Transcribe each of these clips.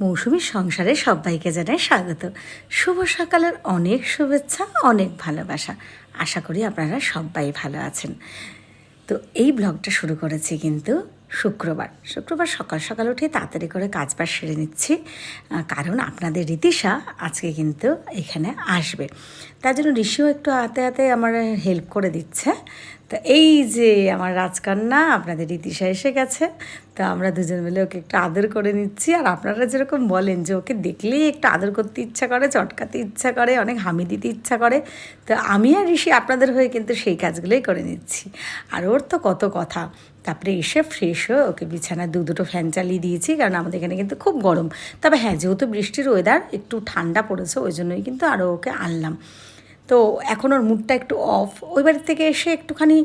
মৌসুমীর সংসারে সবাইকে জানাই স্বাগত। শুভ সকালের অনেক শুভেচ্ছা, অনেক ভালোবাসা। আশা করি আপনারা সবাই ভালো আছেন। তো এই ব্লগটা শুরু করেছি কিন্তু শুক্রবার সকাল সকাল উঠে তাড়াতাড়ি করে কাজবাজ সেরে নিচ্ছি, কারণ আপনাদের রীতিশা আজকে কিন্তু এখানে আসবে। তার জন্য ঋষিও একটু হাতে হাতে আমার হেল্প করে দিচ্ছে। তো এই যে আমার রাজকন্যা আপনাদের রীতিশা এসে গেছে, তো আমরা দুজন মিলে ওকে একটু আদর করে নিচ্ছি। আর আপনারা যেরকম বলেন যে ওকে দেখলেই একটু আদর করতে ইচ্ছা করে, চটকাতে ইচ্ছা করে, অনেক হামি দিতে ইচ্ছা করে, তো আমি আর ঋষি আপনাদের হয়ে কিন্তু সেই কাজগুলোই করে নিচ্ছি। আর ওর তো কত কথা। তারপরে এসে ফ্রেশ হয়ে ওকে বিছানায় দুটো ফ্যান চালিয়ে দিয়েছি, কারণ আমাদের এখানে কিন্তু খুব গরম। তবে হ্যাঁ, যেহেতু বৃষ্টির ওয়েদার একটু ঠান্ডা পড়েছে, ওই জন্যই কিন্তু আরও ওকে আনলাম। তো এখন ওর মুডটা একটু অফ। ওই বাড়ি থেকে এসে একটুখানি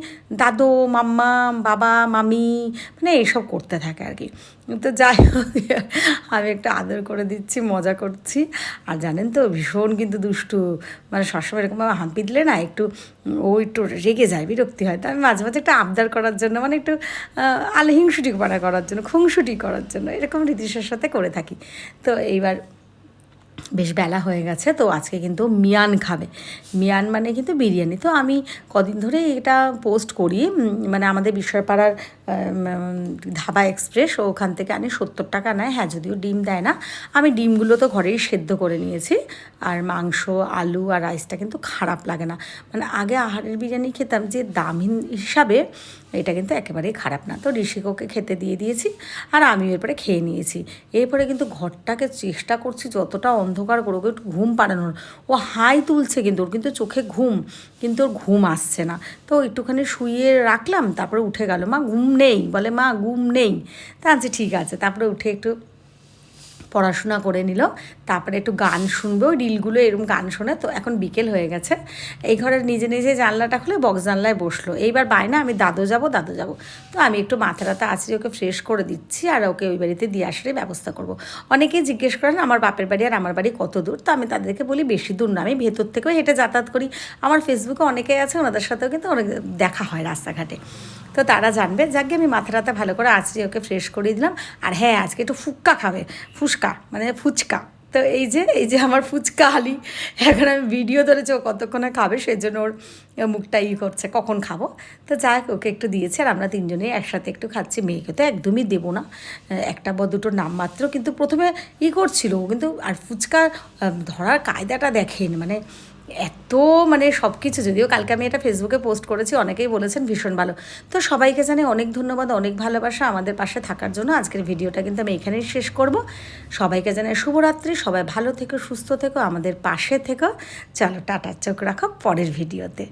দাদু, মাম্মা, বাবা, মামি, মানে এইসব করতে থাকে আর কি। তো যাই হোক, আমি একটু আদর করে দিচ্ছি, মজা করছি। আর জানেন তো, ভীষণ কিন্তু দুষ্টু, মানে সবসময় এরকমভাবে হাম্পি দিলে না একটু ও একটু রেগে যায়, বিরক্তি হয়। তো আমি মাঝে মাঝে একটু আবদার করার জন্য, মানে একটু হিংসুটি পাড়া করার জন্য, খুংসুটি করার জন্য এরকম রীতিশের সাথে করে থাকি। তো এইবার বেশ বেলা হয়ে গেছে, তো আজকে কিন্তু মিয়ান খাবে। মিয়ান মানে কিন্তু বিরিয়ানি। তো আমি কদিন ধরে এটা পোস্ট করি, মানে আমাদের বিশ্বপাড়ার ধাবা এক্সপ্রেস, ওখান থেকে আনি, 70 টাকা নেয়। হ্যাঁ, যদিও ডিম দেয় না। আমি ডিমগুলো তো ঘরেই সেদ্ধ করে নিয়েছি। আর মাংস, আলু আর রাইসটা কিন্তু খারাপ লাগে না। মানে আগে আহারের বিরিয়ানি খেতাম, যে দাম হিসাবে এটা কিন্তু একেবারেই খারাপ না। তো ঋষিকোকে খেতে দিয়ে দিয়েছি, আর আমি এরপরে খেয়ে নিয়েছি। এরপরে কিন্তু ঘরটাকে চেষ্টা করছি যতটা অন্ধকার করে ওকে একটু ঘুম পাড়ানোর। ও হাই তুলছে, কিন্তু ওর কিন্তু চোখে ঘুম, কিন্তু ওর ঘুম আসছে না। তো একটুখানি শুইয়ে রাখলাম, তারপরে উঠে গেল, মা ঘুম নেই, বলে মা ঘুম নেই। তা আচ্ছা ঠিক আছে, তারপরে উঠে একটু পড়াশোনা করে নিল, তারপরে একটু গান শুনবে। ওই রিলগুলো এরকম গান শোনে। তো এখন বিকেল হয়ে গেছে, এই ঘরের নিজে নিজে জানলাটা খুলে বক্স জানলায় বসলো। এইবার বায়না, আমি দাদু যাব। তো আমি একটু মাথাটা আছড়ে ওকে ফ্রেশ করে দিচ্ছি, আর ওকে ওই বাড়িতে দিয়ে আসারই ব্যবস্থা করব। অনেকেই জিজ্ঞেস করেন আমার বাপের বাড়ি আর আমার বাড়ি কত দূর। তো আমি তাদেরকে বলি বেশি দূর না, আমি ভেতর থেকেও হেঁটে যাতায়াত করি। আমার ফেসবুকে অনেকেই আছে, ওনাদের সাথেও কিন্তু অনেক দেখা হয় রাস্তাঘাটে। তো তারা জানবে। যাকে আমি মাথাটা ভালো করে আছড়ে ওকে ফ্রেশ করিয়ে দিলাম। আর হ্যাঁ, আজকে একটু ফুচকা খাবে, মানে ফুচকা। তো এই যে আমার ফুচকা আলি, এখন আমি ভিডিও ধরেছি ও কতক্ষণে খাবে, সেই জন্য ওর মুখটা করছে কখন খাবো। তো যাক, ওকে একটু দিয়েছে, আর আমরা তিনজনেই একসাথে একটু খাচ্ছি। মেয়েকে তো একদমই দেবো না, একটা বা দুটো নামমাত্র। কিন্তু প্রথমে করছিল ও, কিন্তু আর ফুচকা ধরার কায়দাটা দেখেন, মানে এত, মানে সব কিছু। যদিও কালকে আমি এটা ফেসবুকে পোস্ট করেছি, অনেকেই বলেছেন ভীষণ ভালো। তো সবাইকে জানাই অনেক ধন্যবাদ, অনেক ভালোবাসা আমাদের পাশে থাকার জন্য। আজকের ভিডিওটা কিন্তু আমি এখানেই শেষ করব। সবাইকে জানাই শুভরাত্রি, সবাই ভালো থেকো, সুস্থ থেকো, আমাদের পাশে থেকো। চলো টাটা, চোখ রাখো পরের ভিডিওতে।